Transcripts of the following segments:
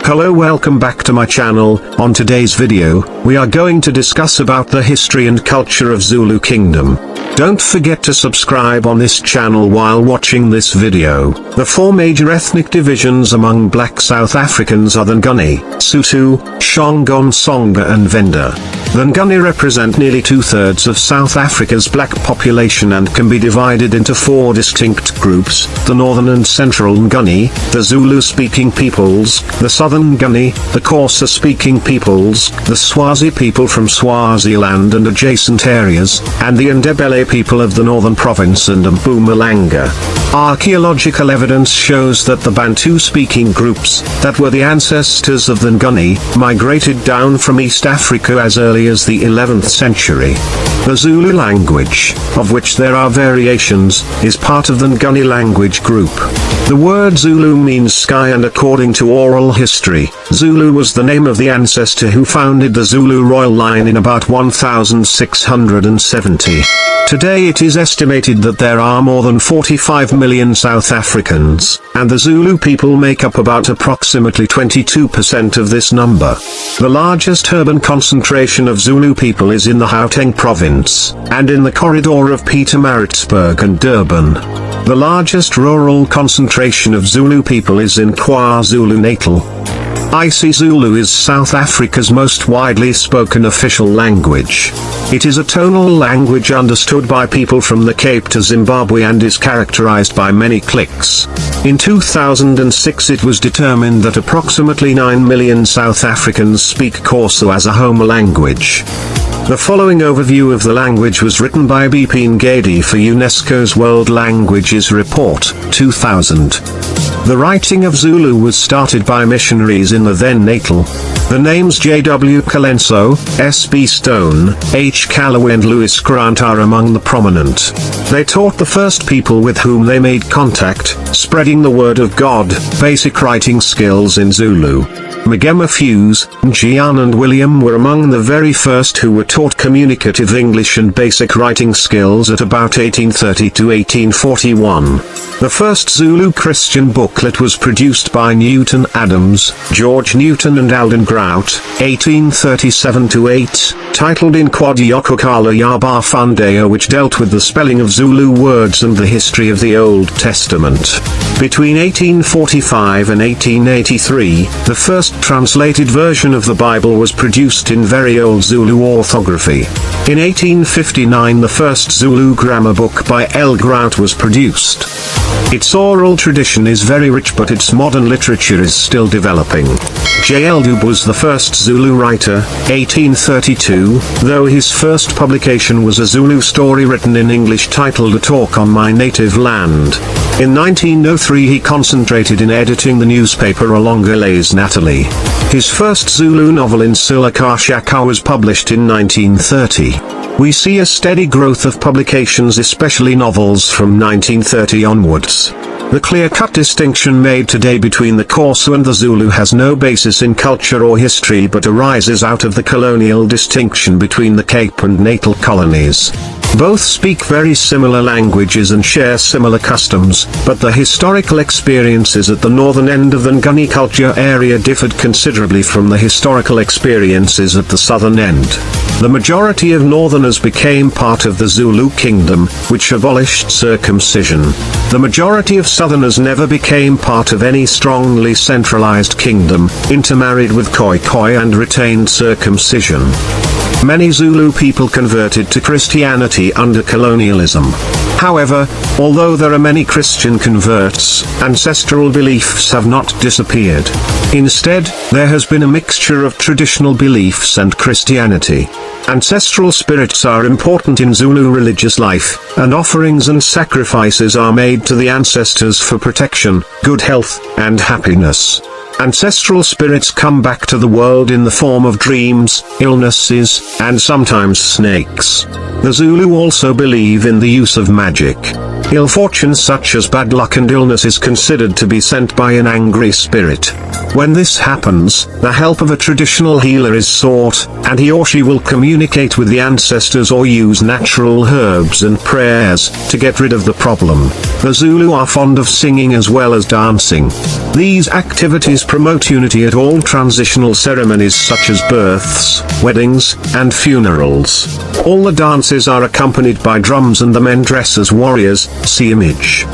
Hello, welcome back to my channel. On today's video, we are going to discuss about the history and culture of Zulu Kingdom. Don't forget to subscribe on this channel while watching this video. The four major ethnic divisions among black South Africans are the Nguni, Sotho, Shonga, Tsonga and Venda. The Nguni represent nearly 2/3 of South Africa's black population and can be divided into four distinct groups: the Northern and Central Nguni, the Zulu-speaking peoples, the Southern Nguni, the Xhosa-speaking peoples, the Swazi people from Swaziland and adjacent areas, and the Ndebele people of the Northern Province and Mpumalanga. Archaeological evidence shows that the Bantu-speaking groups, that were the ancestors of the Nguni, migrated down from East Africa as early as the 11th century. The Zulu language, of which there are variations, is part of the Nguni language group. The word Zulu means sky, and according to oral history, Zulu was the name of the ancestor who founded the Zulu royal line in about 1670. Today it is estimated that there are more than 45 million South Africans, and the Zulu people make up about approximately 22% of this number. The largest urban concentration of Zulu people is in the Gauteng province, and in the corridor of Pietermaritzburg and Durban. The largest rural concentration of Zulu people is in KwaZulu-Natal. isiZulu is South Africa's most widely spoken official language. It is a tonal language understood by people from the Cape to Zimbabwe and is characterized by many cliques. In 2006 it was determined that approximately 9 million South Africans speak Xhosa as a home language. The following overview of the language was written by B.P. Ngedi for UNESCO's World Languages Report, 2000. The writing of Zulu was started by missionaries in the then Natal. The names J.W. Colenso, S.B. Stone, H. Calloway and Lewis Grant are among the prominent. They taught the first people with whom they made contact, spreading the word of God, basic writing skills in Zulu. Magema Fuse, Gian and William were among the very first who were taught communicative English and basic writing skills at about 1830 to 1841. The first Zulu Christian booklet was produced by Newton Adams, George Newton and Alden Grout, 1837-8, titled In Kwadiokokala Yaba Fundeo, which dealt with the spelling of Zulu words and the history of the Old Testament. Between 1845 and 1883, the first translated version of the Bible was produced in very old Zulu orthography. In 1859 the first Zulu grammar book by L. Grout was produced. Its oral tradition is very rich, but its modern literature is still developing. J. L. Dube was the first Zulu writer, 1832, though his first publication was a Zulu story written in English titled A Talk on My Native Land. In 1903 he concentrated in editing the newspaper Alongale's Natalie. His first Zulu novel In Silakashaka was published in 1930. We see a steady growth of publications, especially novels from 1930 onwards. The clear-cut distinction made today between the Xhosa and the Zulu has no basis in culture or history, but arises out of the colonial distinction between the Cape and Natal colonies. Both speak very similar languages and share similar customs, but the historical experiences at the northern end of the Nguni culture area differed considerably from the historical experiences at the southern end. The majority of northerners became part of the Zulu kingdom, which abolished circumcision. The majority of southerners never became part of any strongly centralized kingdom, intermarried with Khoi and retained circumcision. Many Zulu people converted to Christianity under colonialism. However, although there are many Christian converts, ancestral beliefs have not disappeared. Instead, there has been a mixture of traditional beliefs and Christianity. Ancestral spirits are important in Zulu religious life, and offerings and sacrifices are made to the ancestors for protection, good health, and happiness. Ancestral spirits come back to the world in the form of dreams, illnesses, and sometimes snakes. The Zulu also believe in the use of magic. Ill fortune such as bad luck and illness is considered to be sent by an angry spirit. When this happens, the help of a traditional healer is sought, and he or she will communicate with the ancestors or use natural herbs and prayers to get rid of the problem. The Zulu are fond of singing as well as dancing. These activities promote unity at all transitional ceremonies such as births, weddings, and funerals. All the dances are accompanied by drums and the men dress as warriors, see image.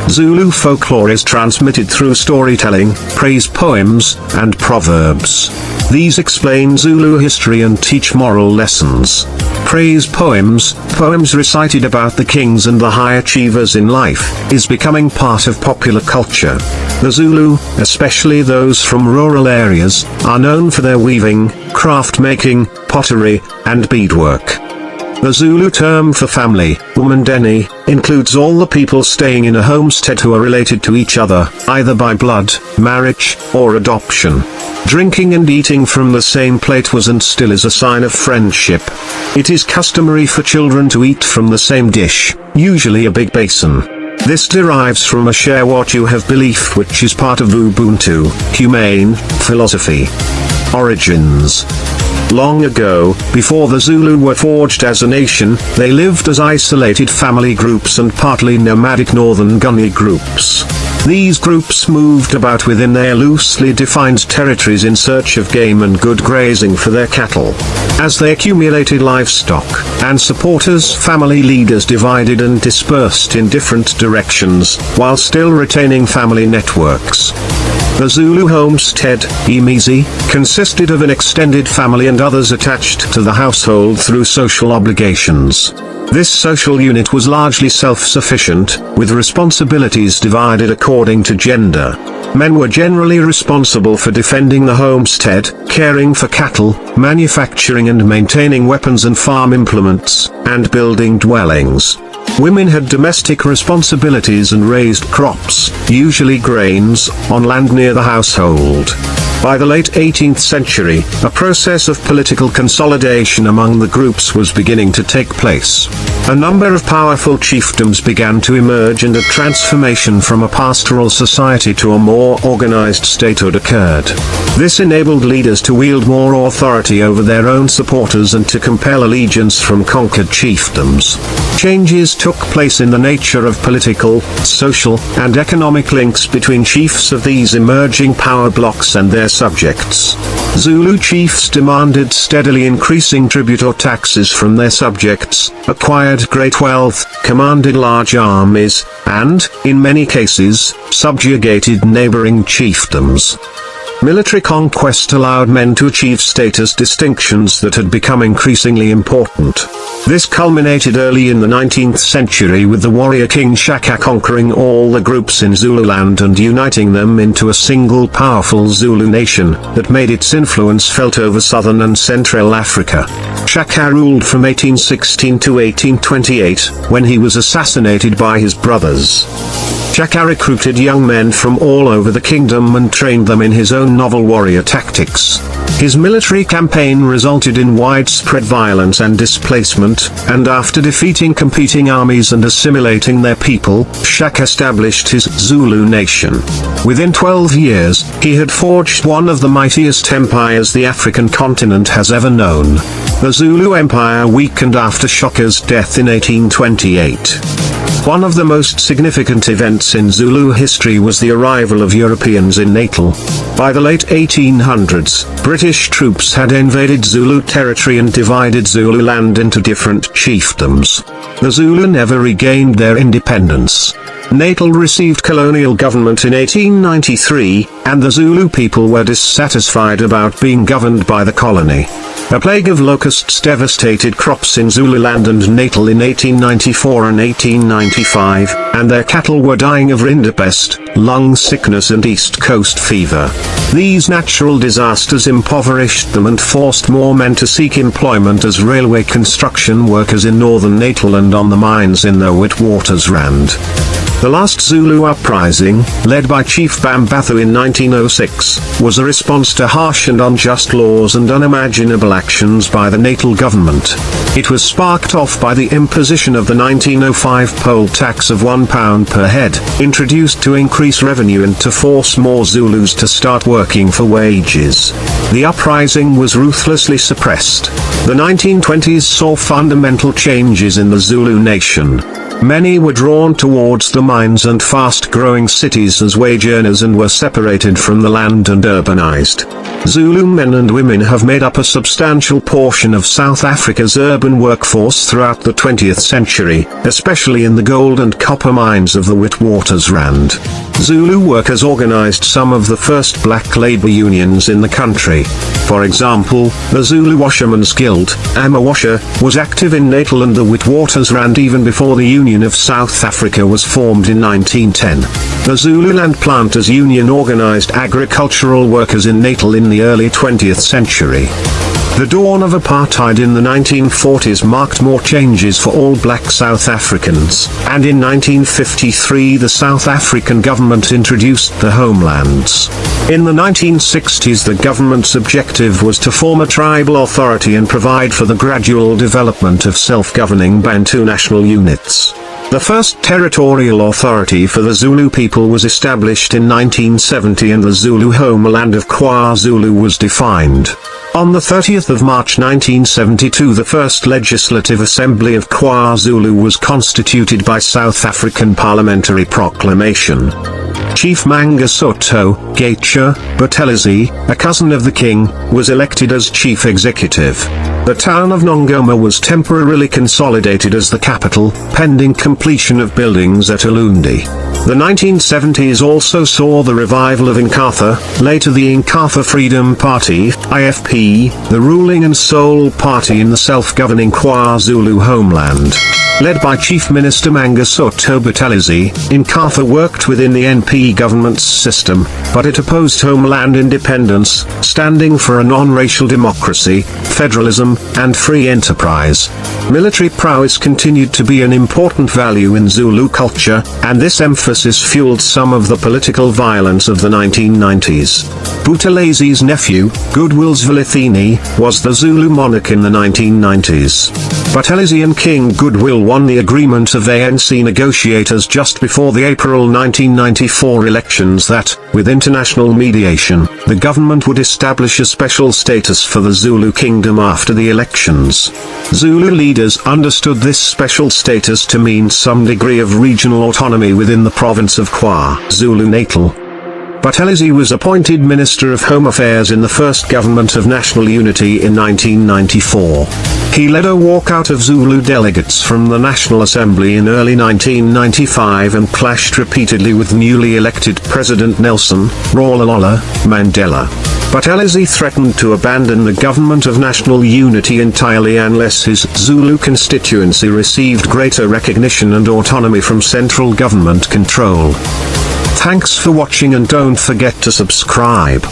Zulu folklore is transmitted through storytelling, praise poems, and proverbs. These explain Zulu history and teach moral lessons. Praise poems, poems recited about the kings and the high achievers in life, is becoming part of popular culture. The Zulu, especially those from rural areas, are known for their weaving, craft making, pottery, and beadwork. The Zulu term for family, umndeni, includes all the people staying in a homestead who are related to each other, either by blood, marriage, or adoption. Drinking and eating from the same plate was and still is a sign of friendship. It is customary for children to eat from the same dish, usually a big basin. This derives from a share what you have belief which is part of Ubuntu, humane, philosophy. Origins. Long ago, before the Zulu were forged as a nation, they lived as isolated family groups and partly nomadic northern Gunny groups. These groups moved about within their loosely defined territories in search of game and good grazing for their cattle. As they accumulated livestock and supporters, family leaders divided and dispersed in different directions, while still retaining family networks. The Zulu homestead, imizi, consisted of an extended family and others attached to the household through social obligations. This social unit was largely self-sufficient, with responsibilities divided according to gender. Men were generally responsible for defending the homestead, caring for cattle, manufacturing and maintaining weapons and farm implements, and building dwellings. Women had domestic responsibilities and raised crops, usually grains, on land near the household. By the late 18th century, a process of political consolidation among the groups was beginning to take place. A number of powerful chiefdoms began to emerge and a transformation from a pastoral society to a more organized statehood occurred. This enabled leaders to wield more authority over their own supporters and to compel allegiance from conquered chiefdoms. Changes took place in the nature of political, social, and economic links between chiefs of these emerging power blocks and their subjects. Zulu chiefs demanded steadily increasing tribute or taxes from their subjects, acquired great wealth, commanded large armies, and, in many cases, subjugated neighboring chiefdoms. Military conquest allowed men to achieve status distinctions that had become increasingly important. This culminated early in the 19th century with the warrior King Shaka conquering all the groups in Zululand and uniting them into a single powerful Zulu nation that made its influence felt over southern and central Africa. Shaka ruled from 1816 to 1828, when he was assassinated by his brothers. Shaka recruited young men from all over the kingdom and trained them in his own novel warrior tactics. His military campaign resulted in widespread violence and displacement, and after defeating competing armies and assimilating their people, Shaka established his Zulu nation. Within 12 years, he had forged one of the mightiest empires the African continent has ever known. The Zulu Empire weakened after Shaka's death in 1828. One of the most significant events in Zulu history was the arrival of Europeans in Natal. By the late 1800s, British troops had invaded Zulu territory and divided Zululand into different chiefdoms. The Zulu never regained their independence. Natal received colonial government in 1893, and the Zulu people were dissatisfied about being governed by the colony. A plague of locusts devastated crops in Zululand and Natal in 1894 and 1895, and their cattle were dying of rinderpest, lung sickness and East Coast fever. These natural disasters impoverished them and forced more men to seek employment as railway construction workers in northern Natal and on the mines in the Witwatersrand. The last Zulu uprising, led by Chief Bambathu in 1906, was a response to harsh and unjust laws and unimaginable actions by the natal government. It was sparked off by the imposition of the 1905 poll tax of £1 per head, introduced to increase revenue and to force more Zulus to start working for wages. The uprising was ruthlessly suppressed. The 1920s saw fundamental changes in the Zulu nation. Many were drawn towards the mines and fast-growing cities as wage earners and were separated from the land and urbanized. Zulu men and women have made up a substantial portion of South Africa's urban workforce throughout the 20th century, especially in the gold and copper mines of the Witwatersrand. Zulu workers organized some of the first black labor unions in the country. For example, the Zulu Washermen's Guild, Amawasha, was active in Natal and the Witwatersrand even before the Union of South Africa was formed in 1910. The Zululand Planters Union organized agricultural workers in Natal in the early 20th century. The dawn of apartheid in the 1940s marked more changes for all black South Africans, and in 1953 the South African government introduced the homelands. In the 1960s the government's objective was to form a tribal authority and provide for the gradual development of self-governing Bantu national units. The first territorial authority for the Zulu people was established in 1970 and the Zulu homeland of KwaZulu was defined. On the 30th of March 1972 the first Legislative Assembly of KwaZulu was constituted by South African parliamentary proclamation. Chief Mangosuthu Gatsha Buthelezi, a cousin of the king, was elected as chief executive. The town of Nongoma was temporarily consolidated as the capital, pending completion of buildings at Ulundi. The 1970s also saw the revival of Inkatha, later the Inkatha Freedom Party, IFP, the ruling and sole party in the self-governing KwaZulu homeland. Led by Chief Minister Mangosuthu Buthelezi, Inkatha worked within the NP government's system, but it opposed homeland independence, standing for a non-racial democracy, federalism, and free enterprise. Military prowess continued to be an important value in Zulu culture, and this emphasis fueled some of the political violence of the 1990s. Buthelezi's nephew, Goodwill Zwelithini, was the Zulu monarch in the 1990s. Buthelezi and King Goodwill won the agreement of ANC negotiators just before the April 1994 elections that, with international mediation, the government would establish a special status for the Zulu kingdom after the elections. Zulu leaders understood this special status to mean some degree of regional autonomy within the province of KwaZulu-Natal. Buthelezi was appointed Minister of Home Affairs in the first government of national unity in 1994. He led a walkout of Zulu delegates from the National Assembly in early 1995 and clashed repeatedly with newly elected President Nelson Rolihlahla Mandela. Buthelezi threatened to abandon the government of national unity entirely unless his Zulu constituency received greater recognition and autonomy from central government control. Thanks for watching and don't forget to subscribe.